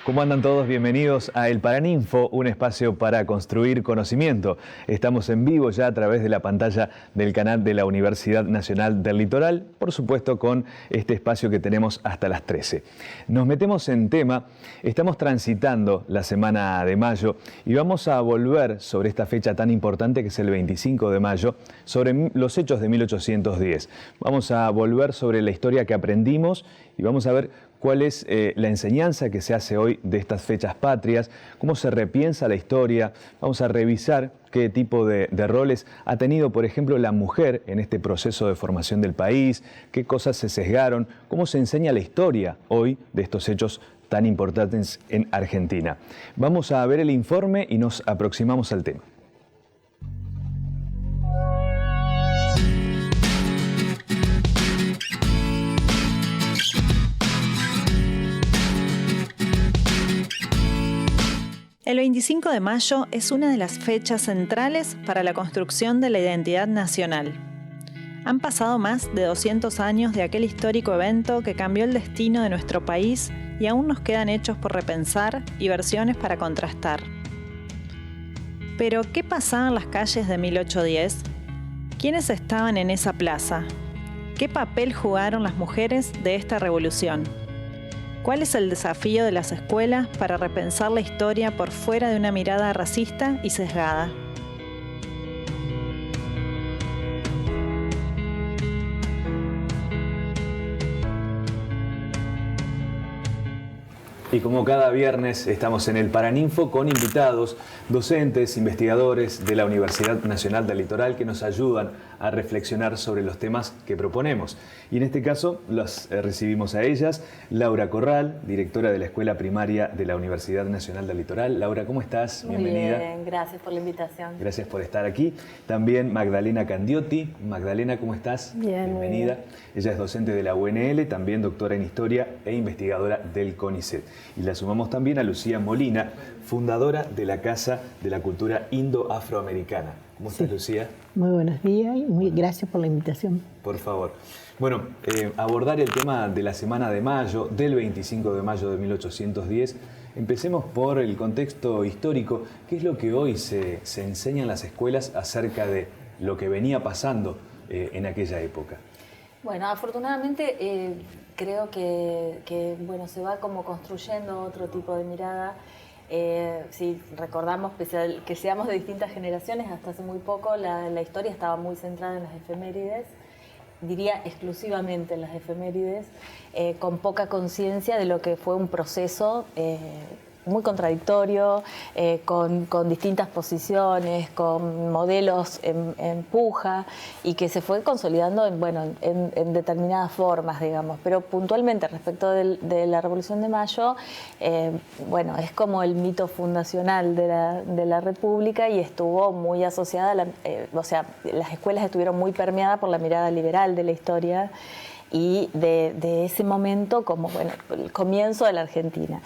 ¿Cómo andan todos? Bienvenidos a El Paraninfo, un espacio para construir conocimiento. Estamos en vivo ya a través de la pantalla del canal de la Universidad Nacional del Litoral, por supuesto con este espacio que tenemos hasta las 13. Nos metemos en tema, estamos transitando la semana de mayo y vamos a volver sobre esta fecha tan importante que es el 25 de mayo, sobre los hechos de 1810. Vamos a volver sobre la historia que aprendimos y vamos a ver cuál es la enseñanza que se hace hoy de estas fechas patrias, cómo se repiensa la historia. Vamos a revisar qué tipo de roles ha tenido, por ejemplo, la mujer en este proceso de formación del país, qué cosas se sesgaron, cómo se enseña la historia hoy de estos hechos tan importantes en Argentina. Vamos a ver el informe y nos aproximamos al tema. El 25 de mayo es una de las fechas centrales para la construcción de la identidad nacional. Han pasado más de 200 años de aquel histórico evento que cambió el destino de nuestro país y aún nos quedan hechos por repensar y versiones para contrastar. Pero, ¿qué pasaba en las calles de 1810? ¿Quiénes estaban en esa plaza? ¿Qué papel jugaron las mujeres de esta revolución? ¿Cuál es el desafío de las escuelas para repensar la historia por fuera de una mirada racista y sesgada? Y como cada viernes estamos en el Paraninfo con invitados, docentes, investigadores de la Universidad Nacional del Litoral que nos ayudan a reflexionar sobre los temas que proponemos. Y en este caso las recibimos a ellas, Laura Corral, directora de la Escuela Primaria de la Universidad Nacional del Litoral. Laura, ¿cómo estás? Bienvenida. Muy bien, gracias por la invitación. Gracias por estar aquí. También Magdalena Candiotti. Magdalena, ¿cómo estás? Bien, bienvenida. Muy bien. Ella es docente de la UNL, también doctora en Historia e investigadora del CONICET. Y la sumamos también a Lucía Molina, fundadora de la Casa de la Cultura Indo-Afroamericana. ¿Cómo estás, Lucía? Muy buenos días y gracias por la invitación. Por favor. Bueno, abordar el tema de la semana de mayo, del 25 de mayo de 1810. Empecemos por el contexto histórico. ¿Qué es lo que hoy se enseña en las escuelas acerca de lo que venía pasando en aquella época? Bueno, afortunadamente creo que bueno, se va como construyendo otro tipo de mirada. Si recordamos, pese a que seamos de distintas generaciones, hasta hace muy poco la historia estaba muy centrada en las efemérides, diría exclusivamente en las efemérides, con poca conciencia de lo que fue un proceso muy contradictorio, con distintas posiciones, con modelos en puja y que se fue consolidando en determinadas formas, digamos. Pero puntualmente respecto de la Revolución de Mayo, bueno, es como el mito fundacional de la República y estuvo muy asociada, o sea, las escuelas estuvieron muy permeadas por la mirada liberal de la historia y de ese momento como bueno, el comienzo de la Argentina.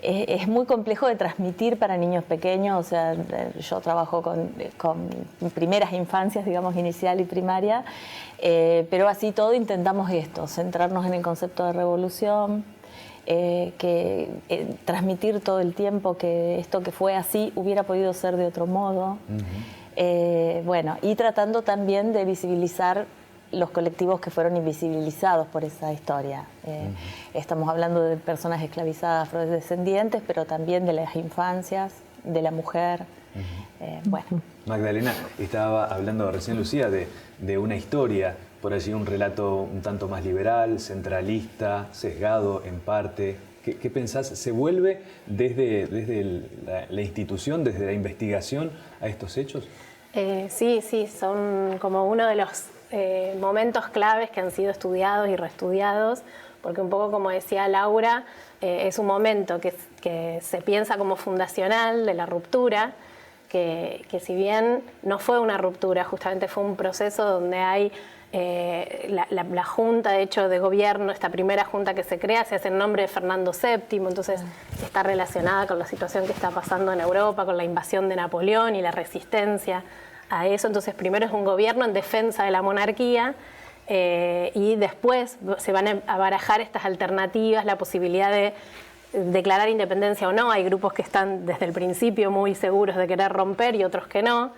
Es muy complejo de transmitir para niños pequeños, o sea, yo trabajo con primeras infancias, digamos, inicial y primaria, pero así todo intentamos esto, centrarnos en el concepto de revolución, transmitir todo el tiempo que esto que fue así hubiera podido ser de otro modo, bueno, y tratando también de visibilizar los colectivos que fueron invisibilizados por esa historia. Estamos hablando de personas esclavizadas, afrodescendientes, pero también de las infancias, de la mujer. Bueno. Magdalena, estaba hablando recién Lucía de una historia, por allí un relato un tanto más liberal, centralista, sesgado en parte. ¿Qué pensás? ¿Se vuelve desde la institución, desde la investigación a estos hechos? Sí, son como uno de los momentos claves que han sido estudiados y reestudiados, porque un poco como decía Laura, es un momento que se piensa como fundacional de la ruptura, que si bien no fue una ruptura, justamente fue un proceso donde hay la junta, de hecho, de gobierno, esta primera junta que se crea, se hace en nombre de Fernando VII, entonces está relacionada con la situación que está pasando en Europa, con la invasión de Napoleón y la resistencia a eso. Entonces primero es un gobierno en defensa de la monarquía y después se van a barajar estas alternativas, la posibilidad de declarar independencia o no. Hay grupos que están desde el principio muy seguros de querer romper y otros que no.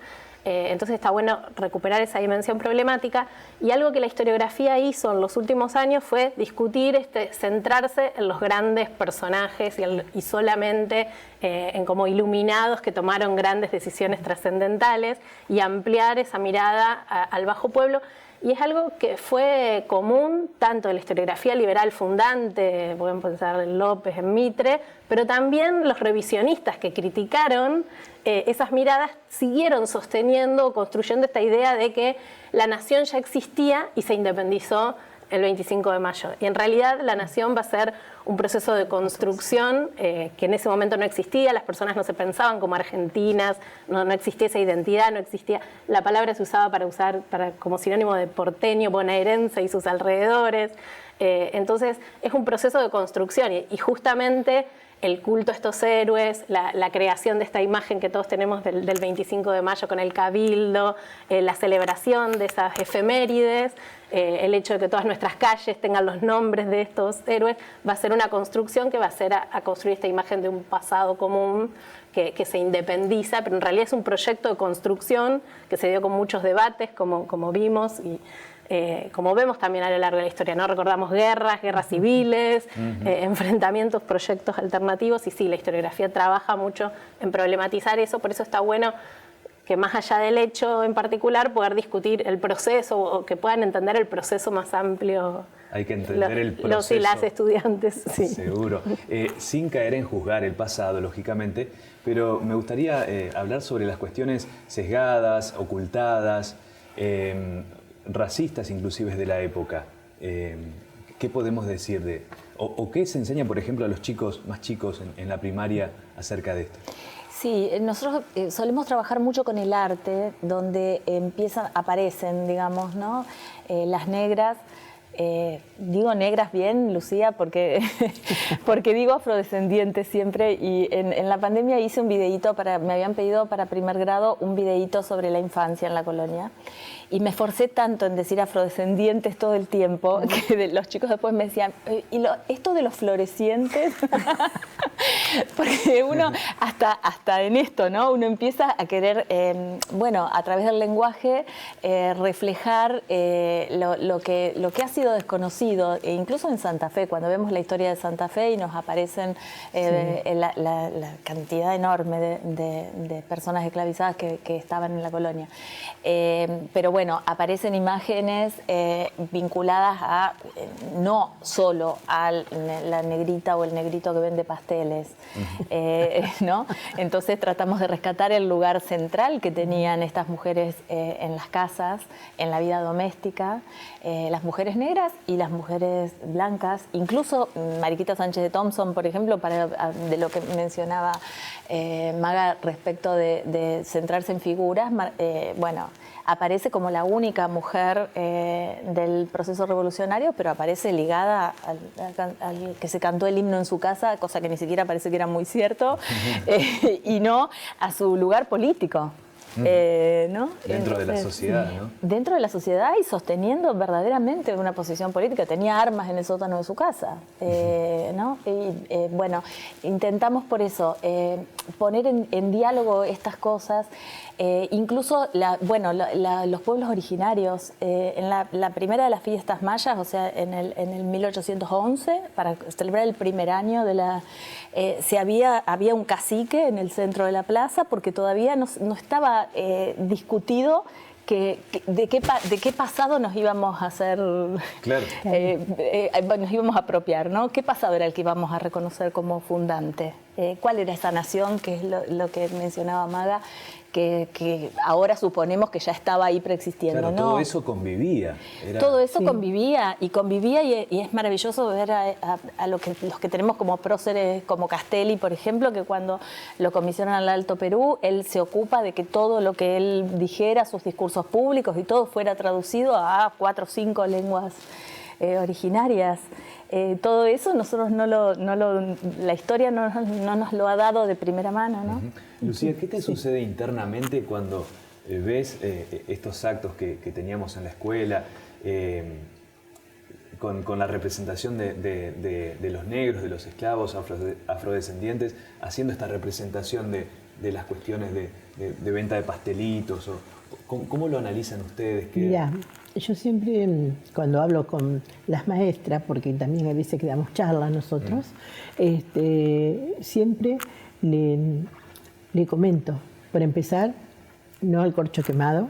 Entonces está bueno recuperar esa dimensión problemática, y algo que la historiografía hizo en los últimos años fue discutir, centrarse en los grandes personajes y solamente en como iluminados que tomaron grandes decisiones trascendentales, y ampliar esa mirada al bajo pueblo. Y es algo que fue común tanto en la historiografía liberal fundante, pueden pensar en López, en Mitre, pero también los revisionistas que criticaron esas miradas siguieron sosteniendo, construyendo esta idea de que la nación ya existía y se independizó el 25 de mayo. Y en realidad la nación va a ser un proceso de construcción que en ese momento no existía, las personas no se pensaban como argentinas, no existía esa identidad, no existía. La palabra se usaba como sinónimo de porteño, bonaerense y sus alrededores. Entonces es un proceso de construcción, y justamente el culto a estos héroes, la creación de esta imagen que todos tenemos del 25 de mayo con el cabildo, la celebración de esas efemérides, el hecho de que todas nuestras calles tengan los nombres de estos héroes, va a ser una construcción que va a ser a construir esta imagen de un pasado común que se independiza, pero en realidad es un proyecto de construcción que se dio con muchos debates, como vimos, y como vemos también a lo largo de la historia, ¿no? Recordamos guerras civiles, enfrentamientos, proyectos alternativos, y sí, la historiografía trabaja mucho en problematizar eso. Por eso está bueno que, más allá del hecho en particular, poder discutir el proceso, o que puedan entender el proceso más amplio. Hay que entender el proceso. Los y las estudiantes, sí. Seguro. Sin caer en juzgar el pasado, lógicamente, pero me gustaría hablar sobre las cuestiones sesgadas, ocultadas, racistas inclusive de la época. ¿Qué podemos decir o qué se enseña, por ejemplo, a los chicos más chicos en la primaria acerca de esto? Sí, nosotros solemos trabajar mucho con el arte, donde aparecen, digamos, ¿no? Las negras. Digo negras bien, Lucía, porque digo afrodescendientes siempre, y en la pandemia hice un videíto, me habían pedido para primer grado un videíto sobre la infancia en la colonia, y me esforcé tanto en decir afrodescendientes todo el tiempo, que los chicos después me decían, ¿y esto de los florecientes? Porque uno, hasta en esto, ¿no? Uno empieza a querer, a través del lenguaje, reflejar lo que ha sido desconocido, e incluso en Santa Fe, cuando vemos la historia de Santa Fe y nos aparecen la cantidad enorme de personas esclavizadas que estaban en la colonia. Pero bueno, aparecen imágenes vinculadas a no solo a la negrita o el negrito que vende pasteles, ¿no? Entonces tratamos de rescatar el lugar central que tenían estas mujeres en las casas, en la vida doméstica, las mujeres negras y las mujeres blancas, incluso Mariquita Sánchez de Thompson, por ejemplo, de lo que mencionaba Maga respecto de centrarse en figuras, aparece como la única mujer del proceso revolucionario, pero aparece ligada al que se cantó el himno en su casa, cosa que ni siquiera parece que era muy cierto, y no a su lugar político. ¿No? Dentro de la sociedad, ¿no? Dentro de la sociedad y sosteniendo verdaderamente una posición política. Tenía armas en el sótano de su casa, ¿no? Intentamos por eso poner en diálogo estas cosas. Incluso los pueblos originarios, en la primera de las fiestas mayas, o sea, en el 1811, para celebrar el primer año de había un cacique en el centro de la plaza, porque todavía no estaba discutido de qué pasado nos íbamos a hacer, claro. Nos íbamos a apropiar, ¿no? ¿Qué pasado era el que íbamos a reconocer como fundante? ¿Cuál era esa nación, que es lo que mencionaba Maga, que ahora suponemos que ya estaba ahí preexistiendo? Claro, ¿no? todo eso convivía. Todo eso convivía y es maravilloso ver a los que tenemos como próceres, como Castelli, por ejemplo, que cuando lo comisionan al Alto Perú, él se ocupa de que todo lo que él dijera, sus discursos públicos y todo, fuera traducido a 4 o 5 lenguas originarias. Todo eso nosotros la historia no nos lo ha dado de primera mano, ¿no? Lucía, ¿qué te sucede internamente cuando ves estos actos que teníamos en la escuela? con la representación de los negros, de los esclavos, afrodescendientes, haciendo esta representación de las cuestiones de venta de pastelitos? ¿Cómo lo analizan ustedes? Mira, yo siempre cuando hablo con las maestras, porque también a veces que damos charlas nosotros, siempre le comento, por empezar, no al corcho quemado,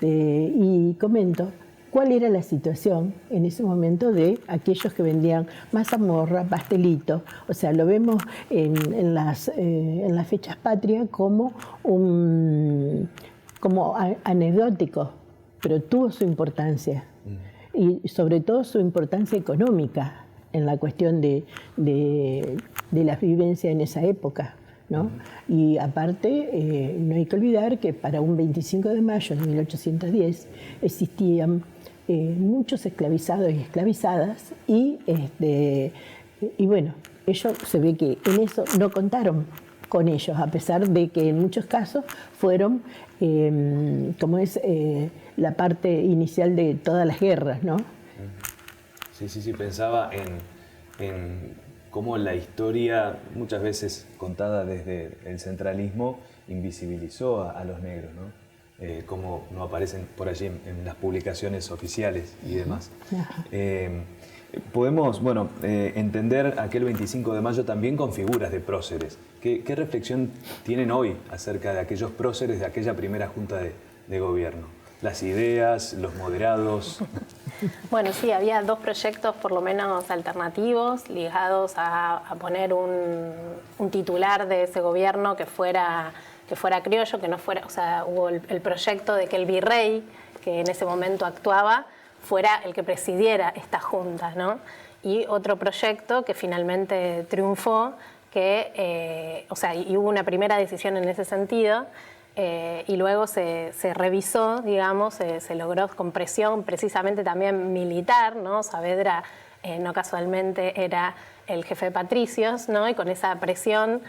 y comento cuál era la situación en ese momento de aquellos que vendían mazamorra, pastelito. O sea, lo vemos en las fechas patrias como anecdótico, pero tuvo su importancia. Y sobre todo su importancia económica en la cuestión de la vivencia en esa época, ¿no? Y aparte, no hay que olvidar que para un 25 de mayo de 1810 existían muchos esclavizados y esclavizadas y bueno, ellos se ve que en eso no contaron con ellos, a pesar de que en muchos casos fueron, como es la parte inicial de todas las guerras, ¿no? Sí, pensaba en cómo la historia, muchas veces contada desde el centralismo, invisibilizó a los negros, ¿no? Cómo no aparecen por allí en las publicaciones oficiales y demás. Podemos, entender aquel 25 de mayo también con figuras de próceres. ¿Qué reflexión tienen hoy acerca de aquellos próceres de aquella primera junta de gobierno? Las ideas, los moderados. Bueno, sí, había dos proyectos por lo menos alternativos ligados a poner un titular de ese gobierno que fuera criollo, que no fuera, o sea, hubo el proyecto de que el virrey, que en ese momento actuaba, fuera el que presidiera esta junta, ¿no? Y otro proyecto que finalmente triunfó, y hubo una primera decisión en ese sentido, y luego se revisó, digamos, se logró con presión precisamente también militar, ¿no? Saavedra no casualmente era el jefe de patricios, ¿no? Y con esa presión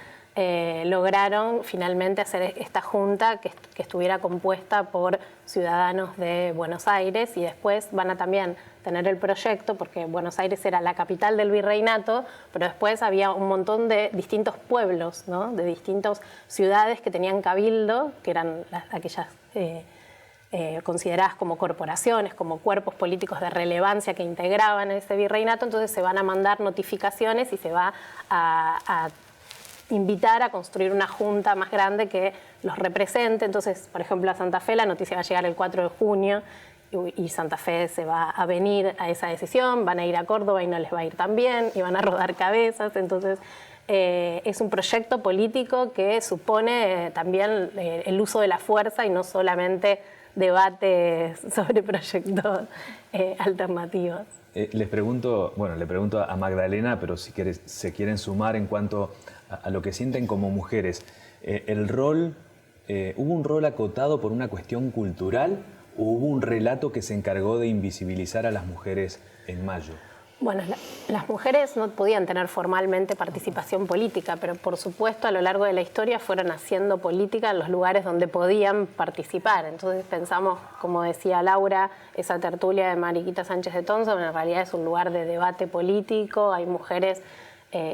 lograron finalmente hacer esta junta que estuviera compuesta por ciudadanos de Buenos Aires, y después van a también tener el proyecto, porque Buenos Aires era la capital del virreinato, pero después había un montón de distintos pueblos, ¿no? De distintas ciudades que tenían cabildo, que eran aquellas consideradas como corporaciones, como cuerpos políticos de relevancia que integraban ese virreinato. Entonces se van a mandar notificaciones y se va a invitar a construir una junta más grande que los represente. Entonces, por ejemplo, a Santa Fe la noticia va a llegar el 4 de junio y Santa Fe se va a venir a esa decisión, van a ir a Córdoba y no les va a ir tan bien y van a rodar cabezas. Entonces, es un proyecto político que supone también el uso de la fuerza y no solamente debates sobre proyectos alternativos. Le pregunto a Magdalena, pero si se quieren sumar en cuanto a lo que sienten como mujeres. ¿Hubo un rol acotado por una cuestión cultural o hubo un relato que se encargó de invisibilizar a las mujeres en mayo? Bueno, las mujeres no podían tener formalmente participación política, pero por supuesto a lo largo de la historia fueron haciendo política en los lugares donde podían participar. Entonces pensamos, como decía Laura, esa tertulia de Mariquita Sánchez de Thompson en realidad es un lugar de debate político, hay mujeres.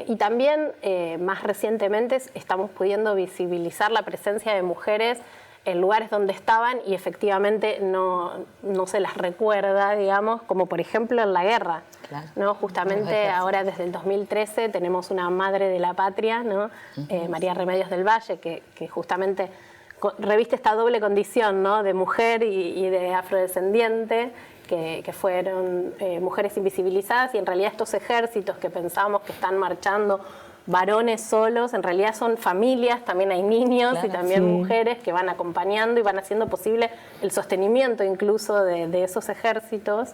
Y también, más recientemente, estamos pudiendo visibilizar la presencia de mujeres en lugares donde estaban y efectivamente no se las recuerda, digamos, como por ejemplo en la guerra. Claro. ¿No? Justamente ahora desde el 2013 tenemos una madre de la patria, ¿no? María Remedios del Valle, que justamente reviste esta doble condición, ¿no? De mujer y de afrodescendiente, que fueron mujeres invisibilizadas, y en realidad estos ejércitos que pensamos que están marchando varones solos, en realidad son familias, también hay niños, claro, y también mujeres que van acompañando y van haciendo posible el sostenimiento incluso de esos ejércitos,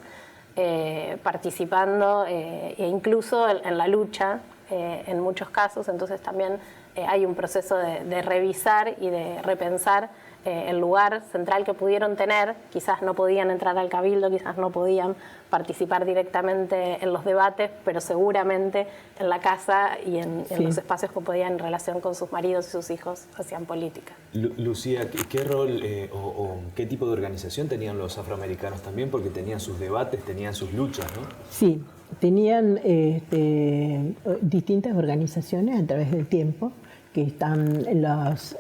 participando e incluso en la lucha en muchos casos. Entonces también hay un proceso de revisar y de repensar el lugar central que pudieron tener. Quizás no podían entrar al cabildo, quizás no podían participar directamente en los debates, pero seguramente en la casa y en los espacios que podían en relación con sus maridos y sus hijos hacían política. Lucía, ¿qué rol o qué tipo de organización tenían los afroamericanos también? Porque tenían sus debates, tenían sus luchas, ¿no? Sí, tenían distintas organizaciones a través del tiempo, que están los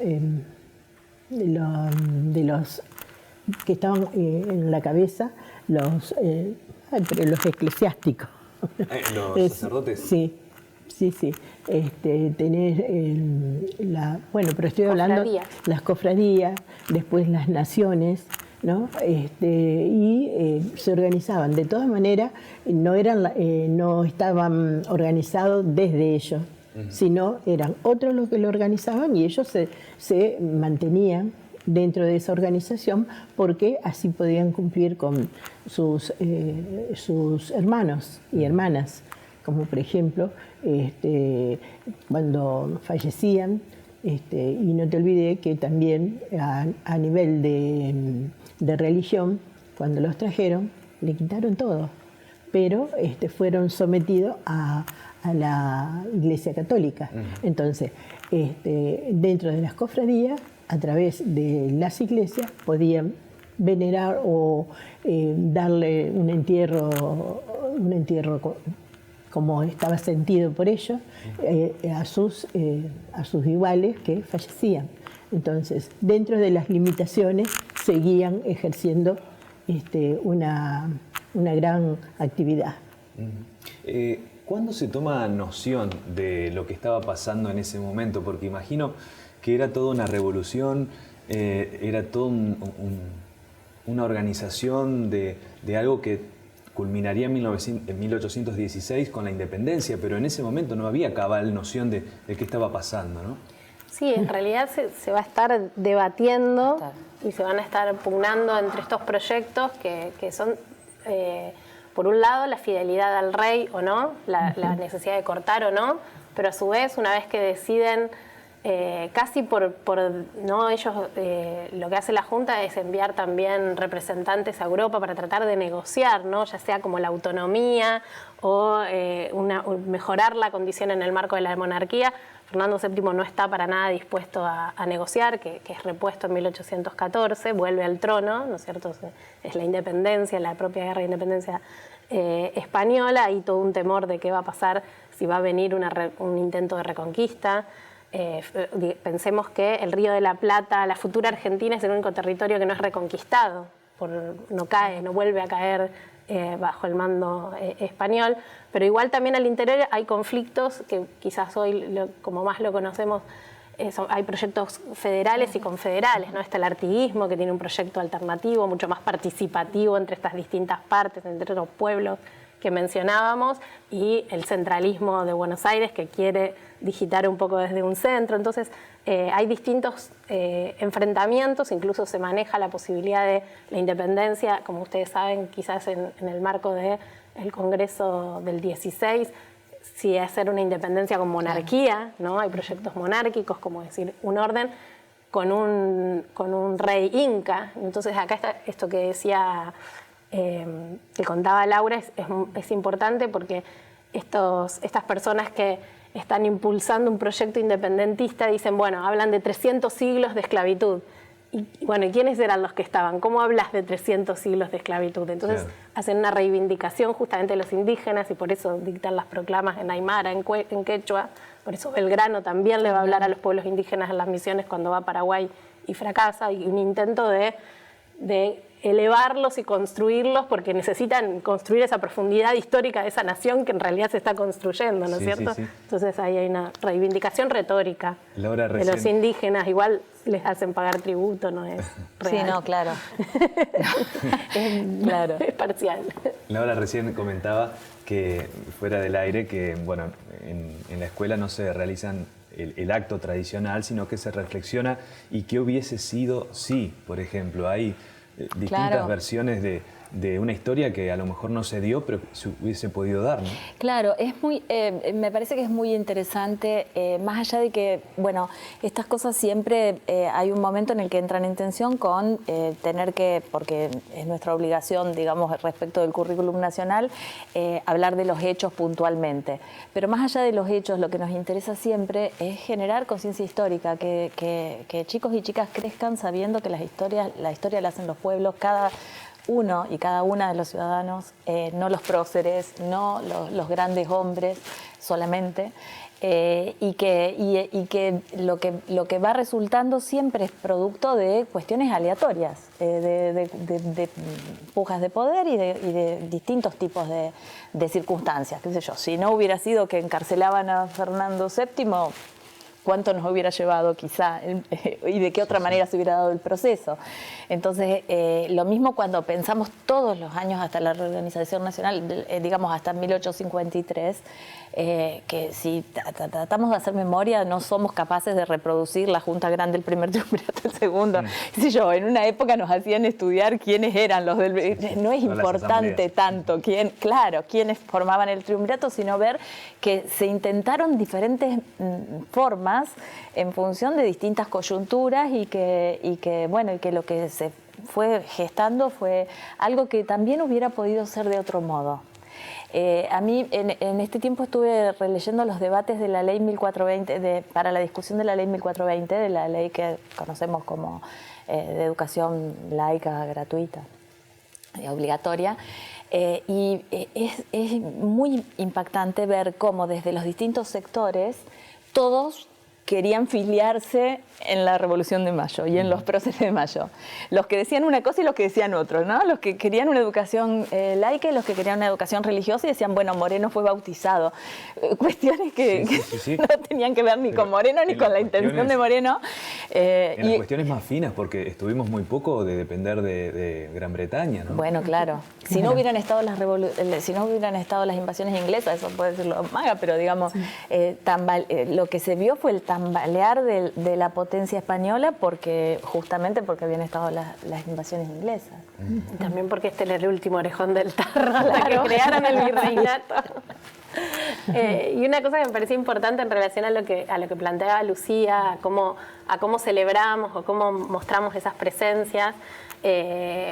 que estaban en la cabeza, los eclesiásticos. ¿Los sacerdotes? Sí. Tener bueno, pero estoy hablando las cofradías, después las naciones, ¿no? Se organizaban. De todas maneras, no estaban organizados desde ellos, sino eran otros los que lo organizaban y ellos se mantenían dentro de esa organización porque así podían cumplir con sus hermanos y hermanas, como por ejemplo cuando fallecían, y no te olvides que también a nivel de religión, cuando los trajeron, le quitaron todo, pero fueron sometidos a la Iglesia Católica. Entonces, dentro de las cofradías, a través de las iglesias, podían venerar o darle un entierro como estaba sentido por ellos, a sus iguales que fallecían. Entonces, dentro de las limitaciones, seguían ejerciendo una gran actividad. ¿Cuándo se toma noción de lo que estaba pasando en ese momento? Porque imagino que era toda una revolución, era toda una organización de algo que culminaría en 1816 con la independencia, pero en ese momento no había cabal noción de qué estaba pasando, ¿no? Sí, en realidad se va a estar debatiendo y se van a estar pugnando entre estos proyectos que son, por un lado, la fidelidad al rey o no, la necesidad de cortar o no, pero a su vez, una vez que deciden, casi por no ellos, lo que hace la Junta es enviar también representantes a Europa para tratar de negociar, ¿no? Ya sea como la autonomía o mejorar la condición en el marco de la monarquía. Fernando VII no está para nada dispuesto a negociar, que es repuesto en 1814, vuelve al trono, ¿no es cierto? Es la independencia, la propia guerra de independencia española, y todo un temor de qué va a pasar si va a venir un intento de reconquista. Pensemos que el Río de la Plata, la futura Argentina, es el único territorio que no es reconquistado, no vuelve a caer bajo el mando español, pero igual también al interior hay conflictos que quizás hoy, como más lo conocemos, hay proyectos federales y confederales, ¿no? Está el artiguismo, que tiene un proyecto alternativo, mucho más participativo entre estas distintas partes, entre los pueblos que mencionábamos, y el centralismo de Buenos Aires, que quiere digitar un poco desde un centro. Entonces, hay distintos enfrentamientos, incluso se maneja la posibilidad de la independencia, como ustedes saben, quizás en el marco del Congreso del 16, si hacer una independencia con monarquía, ¿no? Hay proyectos monárquicos, como decir, un orden con un rey inca. Entonces, acá está esto que decía, que contaba Laura, es importante porque estas personas que están impulsando un proyecto independentista dicen, bueno, hablan de 300 siglos de esclavitud. Y bueno, ¿quiénes eran los que estaban? ¿Cómo hablas de 300 siglos de esclavitud? Entonces hacen una reivindicación justamente de los indígenas, y por eso dictan las proclamas en aymara, en quechua. Por eso Belgrano también le va a hablar a los pueblos indígenas en las misiones cuando va a Paraguay y fracasa, y un intento de elevarlos y construirlos, porque necesitan construir esa profundidad histórica de esa nación que en realidad se está construyendo, ¿no es cierto? Sí. Entonces ahí hay una reivindicación retórica de los indígenas. Igual les hacen pagar tributo, no es real. Sí, no, claro. Claro. Es parcial. Laura recién comentaba que, fuera del aire, que bueno, en la escuela no se realizan el acto tradicional, sino que se reflexiona y qué hubiese sido si, por ejemplo, hay distintas versiones de de una historia que a lo mejor no se dio, pero se hubiese podido dar, ¿no? Claro, me parece que es muy interesante, más allá de que, bueno, estas cosas siempre hay un momento en el que entran en tensión con tener que, porque es nuestra obligación, digamos, respecto del currículum nacional, hablar de los hechos puntualmente. Pero más allá de los hechos, lo que nos interesa siempre es generar conciencia histórica, que chicos y chicas crezcan sabiendo que la historia la hacen los pueblos, cada uno y cada una de los ciudadanos, no los próceres, no los grandes hombres solamente, y que lo que va resultando siempre es producto de cuestiones aleatorias, de pujas de poder y de distintos tipos de circunstancias. Qué sé yo, si no hubiera sido que encarcelaban a Fernando VII, cuánto nos hubiera llevado quizá y de qué otra manera se hubiera dado el proceso. Entonces, lo mismo cuando pensamos todos los años hasta la reorganización nacional, digamos hasta 1853, que si tratamos de hacer memoria no somos capaces de reproducir la Junta Grande, el primer triunvirato, el segundo. Qué sé yo, en una época nos hacían estudiar quiénes eran los del... No es importante tanto quiénes formaban el triunvirato, sino ver que se intentaron diferentes formas en función de distintas coyunturas y que lo que se fue gestando fue algo que también hubiera podido ser de otro modo. A mí en este tiempo estuve releyendo los debates de la ley 1420, para la discusión de la ley 1420, de la ley que conocemos como de educación laica, gratuita y obligatoria. Y es muy impactante ver cómo desde los distintos sectores todos querían filiarse en la Revolución de Mayo y en los próceres de Mayo. Los que decían una cosa y los que decían otro, ¿no? Los que querían una educación laica y los que querían una educación religiosa y decían, bueno, Moreno fue bautizado. Cuestiones que no tenían que ver ni con Moreno ni con la intención de Moreno. En las cuestiones más finas, porque estuvimos muy poco de depender de Gran Bretaña, ¿no? Bueno, claro. Si no hubieran estado las invasiones inglesas, eso puede decirlo Maga, pero digamos, lo que se vio fue el tambalear de la potencia española justamente porque habían estado las invasiones inglesas. Y también porque este era el último orejón del tarro hasta que crearon el virreinato. Y una cosa que me parecía importante en relación a lo que planteaba Lucía, a cómo celebramos o cómo mostramos esas presencias,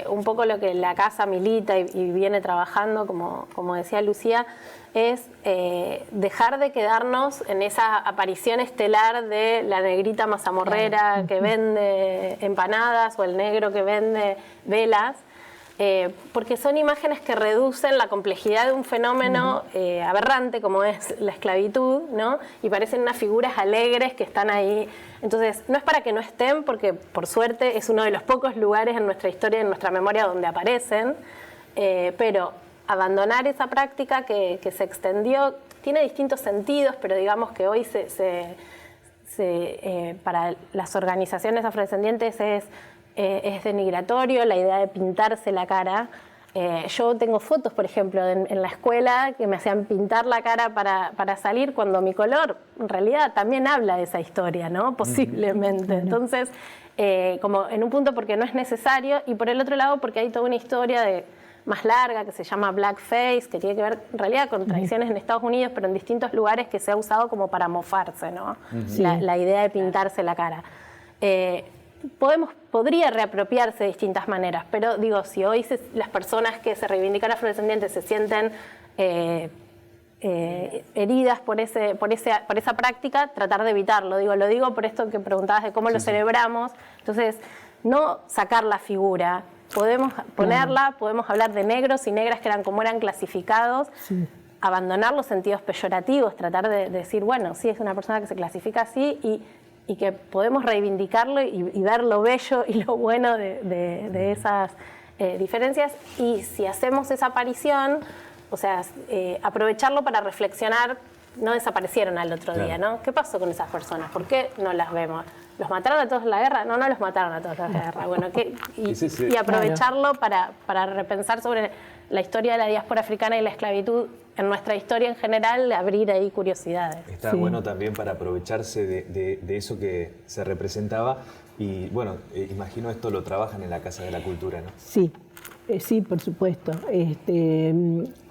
un poco lo que la casa milita y viene trabajando, como decía Lucía, es dejar de quedarnos en esa aparición estelar de la negrita mazamorrera que vende empanadas o el negro que vende velas, porque son imágenes que reducen la complejidad de un fenómeno aberrante como es la esclavitud, ¿no? Y parecen unas figuras alegres que están ahí. Entonces, no es para que no estén, porque por suerte es uno de los pocos lugares en nuestra historia, en nuestra memoria, donde aparecen, pero abandonar esa práctica que se extendió tiene distintos sentidos, pero digamos que hoy para las organizaciones afrodescendientes es denigratorio la idea de pintarse la cara. Yo tengo fotos, por ejemplo, en la escuela que me hacían pintar la cara para salir, cuando mi color en realidad también habla de esa historia, ¿no? Posiblemente. Entonces, como en un punto porque no es necesario, y por el otro lado porque hay toda una historia más larga que se llama blackface, que tiene que ver en realidad con tradiciones en Estados Unidos, pero en distintos lugares, que se ha usado como para mofarse, ¿no? La idea de pintarse la cara. Podría reapropiarse de distintas maneras, pero digo, si hoy las personas que se reivindican afrodescendientes se sienten heridas por esa práctica, tratar de evitarlo. Lo digo por esto que preguntabas de cómo lo celebramos. Entonces, no sacar la figura, podemos ponerla, podemos hablar de negros y negras que eran como eran clasificados, abandonar los sentidos peyorativos, tratar de decir, bueno, sí es una persona que se clasifica así y que podemos reivindicarlo y ver lo bello y lo bueno de esas diferencias. Y si hacemos esa aparición, o sea, aprovecharlo para reflexionar, no desaparecieron al otro día, ¿no? ¿Qué pasó con esas personas? ¿Por qué no las vemos? ¿Los mataron a todos en la guerra? No, no los mataron a todos en la guerra. Bueno, y aprovecharlo para repensar sobre la historia de la diáspora africana y la esclavitud en nuestra historia en general, abrir ahí curiosidades. Está bueno también para aprovecharse de eso que se representaba y, bueno, imagino esto lo trabajan en la Casa de la Cultura, ¿no? Sí, Sí, por supuesto.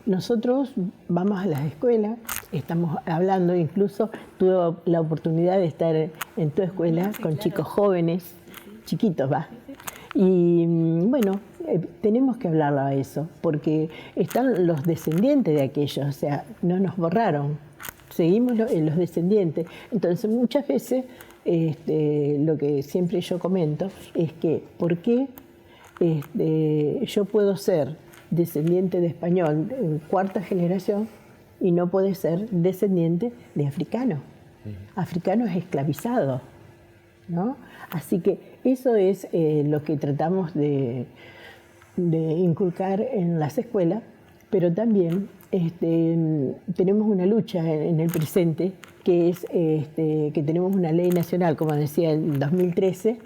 Nosotros vamos a las escuelas, estamos hablando, incluso tuve la oportunidad de estar en tu escuela con chicos jóvenes, chiquitos, va. Y bueno, tenemos que hablar a eso, porque están los descendientes de aquellos, o sea, no nos borraron, seguimos los descendientes. Entonces, muchas veces, lo que siempre yo comento es que, ¿por qué yo puedo ser descendiente de español en cuarta generación y no puede ser descendiente de africano? Africano es esclavizado, ¿no? Así que eso es lo que tratamos de inculcar en las escuelas, pero también tenemos una lucha en el presente, que es que tenemos una ley nacional, como decía en 2013,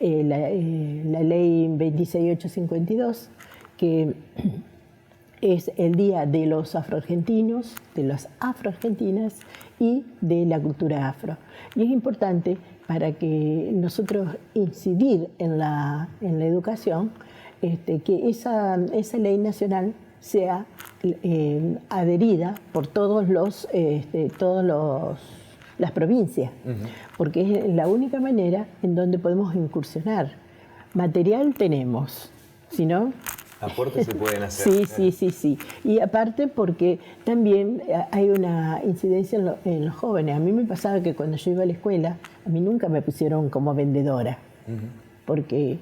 la ley 26852, que es el Día de los Afroargentinos, de las afroargentinas y de la cultura afro. Y es importante para que nosotros incidir en la educación, que esa ley nacional sea adherida por las provincias, porque es la única manera en donde podemos incursionar. Material tenemos, si no... Aportes se pueden hacer. Sí. Y aparte porque también hay una incidencia en los jóvenes. A mí me pasaba que cuando yo iba a la escuela, a mí nunca me pusieron como vendedora, porque,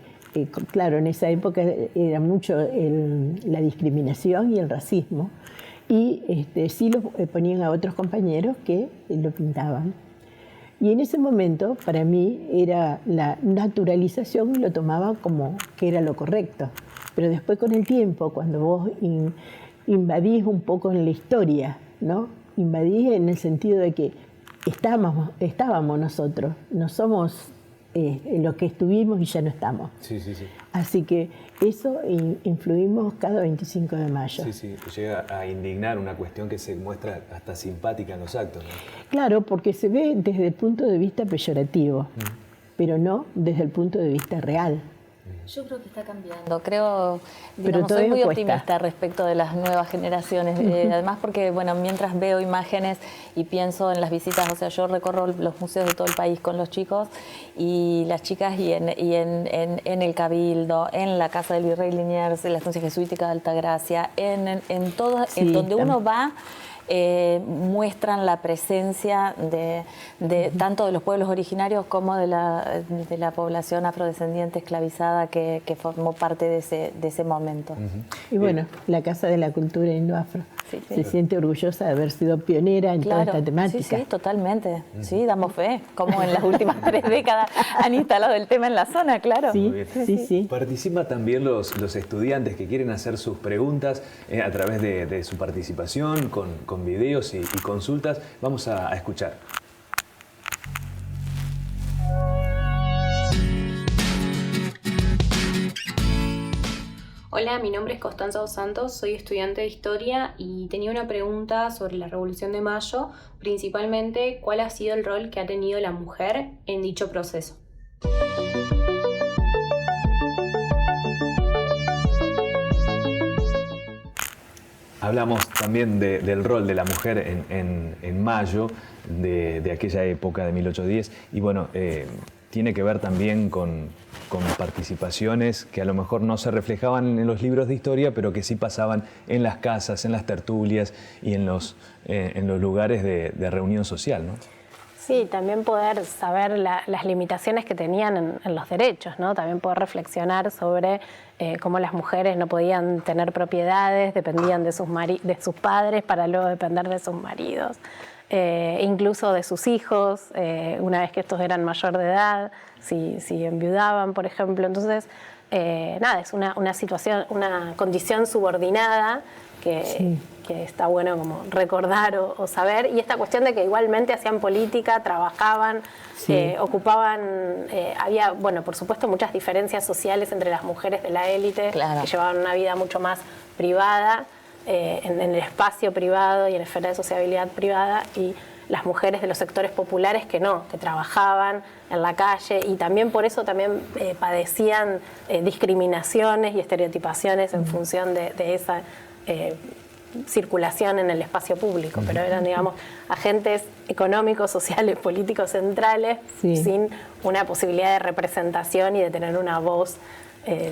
claro, en esa época era mucho la discriminación y el racismo, y sí lo ponían a otros compañeros que lo pintaban. Y en ese momento, para mí, era la naturalización y lo tomaba como que era lo correcto. Pero después, con el tiempo, cuando vos invadís un poco en la historia, ¿no? Invadís en el sentido de que estábamos nosotros, no somos lo que estuvimos y ya no estamos. Sí. Así que eso influimos cada 25 de mayo. Sí, llega a indignar una cuestión que se muestra hasta simpática en los actos, ¿no? Claro, porque se ve desde el punto de vista peyorativo, pero no desde el punto de vista real. Yo creo que está cambiando. Creo, Pero soy muy cuesta. optimista respecto de las nuevas generaciones. Además porque, bueno, mientras veo imágenes y pienso en las visitas, o sea, yo recorro los museos de todo el país con los chicos y las chicas y en el Cabildo, en la Casa del Virrey Liniers, en la Estancia Jesuítica de Altagracia, en todo, Sí, en donde uno va, muestran la presencia de tanto de los pueblos originarios como de la población afrodescendiente esclavizada que formó parte de ese momento. Y bueno, la Casa de la Cultura Indoafro se siente orgullosa de haber sido pionera en toda esta temática. Sí, totalmente. Sí, damos fe, como en las últimas 3 décadas han instalado el tema en la zona, claro. Sí. Participa también los estudiantes que quieren hacer sus preguntas a través de su participación con videos y consultas. Vamos a escuchar. Hola, mi nombre es Constanza Dos Santos, soy estudiante de Historia y tenía una pregunta sobre la Revolución de Mayo, principalmente cuál ha sido el rol que ha tenido la mujer en dicho proceso. Hablamos también del rol de la mujer en mayo de aquella época de 1810 y bueno, tiene que ver también con participaciones que a lo mejor no se reflejaban en los libros de historia, pero que sí pasaban en las casas, en las tertulias y en los lugares de reunión social, ¿no? Sí, también poder saber las limitaciones que tenían en los derechos, ¿no? También poder reflexionar sobre cómo las mujeres no podían tener propiedades, dependían de sus padres para luego depender de sus maridos, incluso de sus hijos, una vez que estos eran mayor de edad, si enviudaban, por ejemplo. Entonces, es una situación, una condición subordinada que está bueno como recordar o saber, y esta cuestión de que igualmente hacían política, trabajaban, ocupaban, había, bueno, por supuesto muchas diferencias sociales entre las mujeres de la élite, claro, que llevaban una vida mucho más privada, en el espacio privado y en la esfera de sociabilidad privada, y las mujeres de los sectores populares que no, que trabajaban en la calle y también por eso también padecían discriminaciones y estereotipaciones en función de esa circulación en el espacio público, pero eran, digamos, agentes económicos, sociales, políticos centrales, sin una posibilidad de representación y de tener una voz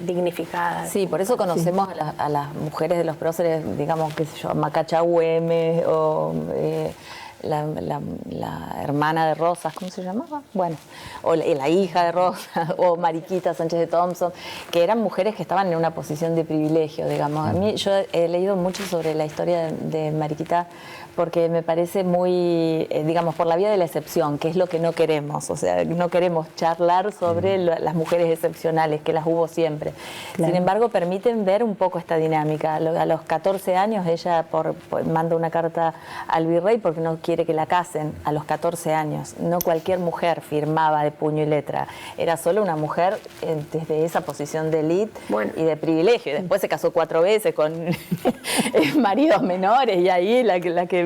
dignificada. Sí, por eso conocemos a las mujeres de los próceres, digamos, qué sé yo, Macacha Güemes o la hermana de Rosas, ¿cómo se llamaba? Bueno, o la hija de Rosas, o Mariquita Sánchez de Thompson, que eran mujeres que estaban en una posición de privilegio, digamos. A mí, yo he leído mucho sobre la historia de Mariquita porque me parece muy, digamos, por la vía de la excepción, que es lo que no queremos. O sea, no queremos charlar sobre las mujeres excepcionales, que las hubo siempre. Claro. Sin embargo, permiten ver un poco esta dinámica. A los 14 años ella manda una carta al virrey porque no quiere que la casen a los 14 años. No cualquier mujer firmaba de puño y letra. Era solo una mujer desde esa posición de élite y de privilegio. Y después se casó 4 veces con maridos menores y ahí la que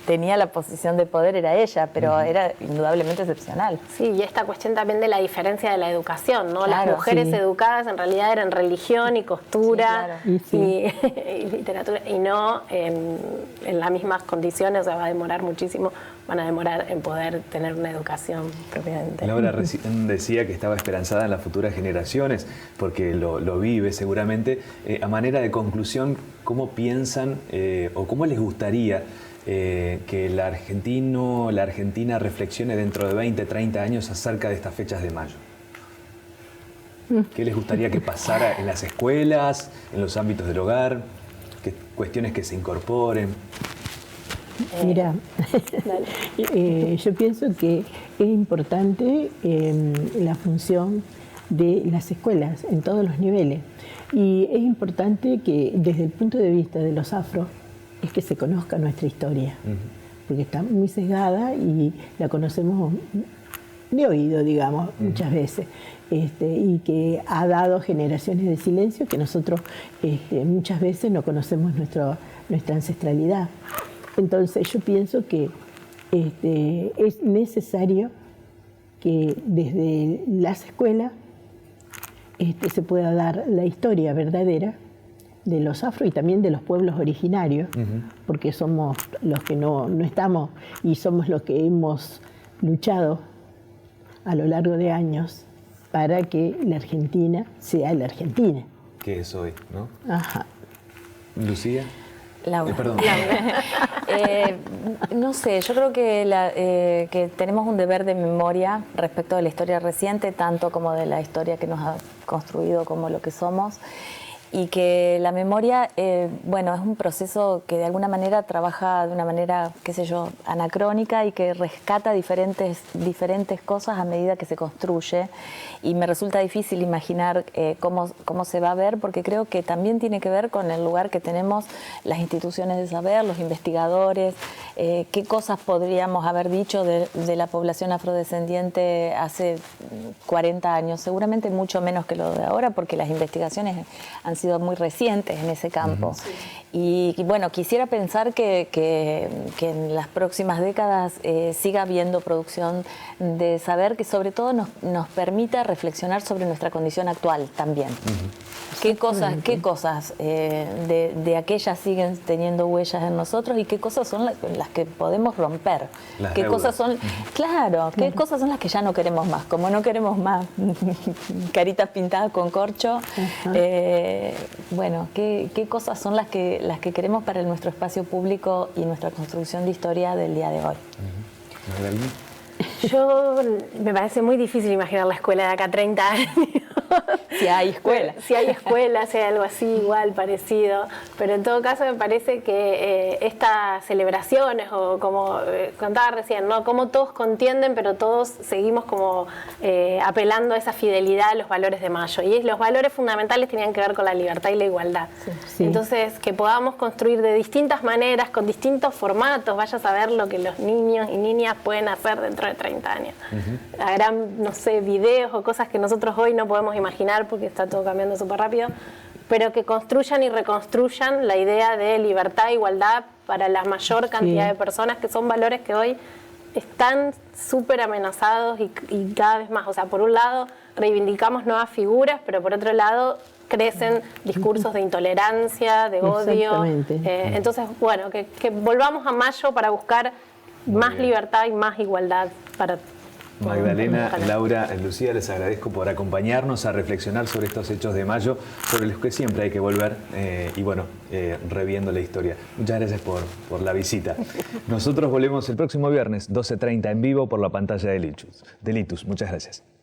tenía la posición de poder era ella, pero era indudablemente excepcional. Sí, y esta cuestión también de la diferencia de la educación, ¿no? Claro, las mujeres educadas en realidad eran religión y costura y literatura, y no en las mismas condiciones, o sea, va a demorar muchísimo, van a demorar en poder tener una educación propiamente. Laura recién decía que estaba esperanzada en las futuras generaciones, porque lo vive seguramente. A manera de conclusión, ¿cómo piensan o cómo les gustaría que el argentino, la argentina reflexione dentro de 20, 30 años acerca de estas fechas de mayo? ¿Qué les gustaría que pasara en las escuelas, en los ámbitos del hogar? ¿Qué cuestiones que se incorporen? Mira, yo pienso que es importante la función de las escuelas en todos los niveles. Y es importante que desde el punto de vista de los afros es que se conozca nuestra historia, porque está muy sesgada y la conocemos de oído, digamos, muchas veces, y que ha dado generaciones de silencio que nosotros muchas veces no conocemos nuestra ancestralidad. Entonces yo pienso que es necesario que desde las escuelas se pueda dar la historia verdadera de los afro y también de los pueblos originarios, porque somos los que no estamos y somos los que hemos luchado a lo largo de años para que la Argentina sea la Argentina. Que es hoy, ¿no? Ajá. Lucía. Laura. Perdón. No sé, yo creo que tenemos un deber de memoria respecto de la historia reciente, tanto como de la historia que nos ha construido como lo que somos, y que la memoria, bueno, es un proceso que de alguna manera trabaja de una manera, qué sé yo, anacrónica y que rescata diferentes cosas a medida que se construye, y me resulta difícil imaginar cómo se va a ver, porque creo que también tiene que ver con el lugar que tenemos las instituciones de saber, los investigadores, qué cosas podríamos haber dicho de la población afrodescendiente hace 40 años, seguramente mucho menos que lo de ahora, porque las investigaciones han sido muy recientes en ese campo. Y bueno, quisiera pensar que en las próximas décadas siga habiendo producción de saber que sobre todo nos permita reflexionar sobre nuestra condición actual también. ¿Qué cosas de aquellas siguen teniendo huellas en nosotros y qué cosas son las que podemos romper? ¿Qué cosas son, qué cosas son las que ya no queremos más? Como no queremos más caritas pintadas con corcho, bueno, ¿qué cosas son las que queremos para nuestro espacio público y nuestra construcción de historia del día de hoy? Yo me parece muy difícil imaginar la escuela de acá a 30 años. Si hay escuela. Si hay escuela, si hay algo así igual, parecido. Pero en todo caso me parece que estas celebraciones, o como contaba recién, ¿no? Como todos contienden, pero todos seguimos como apelando a esa fidelidad a los valores de mayo. Y los valores fundamentales tenían que ver con la libertad y la igualdad. Sí. Entonces, que podamos construir de distintas maneras, con distintos formatos, vaya a saber lo que los niños y niñas pueden hacer dentro de 30 años. Habrán, no sé, videos o cosas que nosotros hoy no podemos imaginar porque está todo cambiando súper rápido, pero que construyan y reconstruyan la idea de libertad e igualdad para la mayor cantidad de personas, que son valores que hoy están súper amenazados y cada vez más. O sea, por un lado reivindicamos nuevas figuras, pero por otro lado crecen discursos de intolerancia, de odio. Entonces, bueno, que volvamos a Mayo para buscar más libertad y más igualdad para Magdalena, Laura, Lucía, les agradezco por acompañarnos a reflexionar sobre estos hechos de Mayo, sobre los que siempre hay que volver y bueno, reviendo la historia. Muchas gracias por la visita. Nosotros volvemos el próximo viernes, 12:30 en vivo por la pantalla de Litus. Muchas gracias.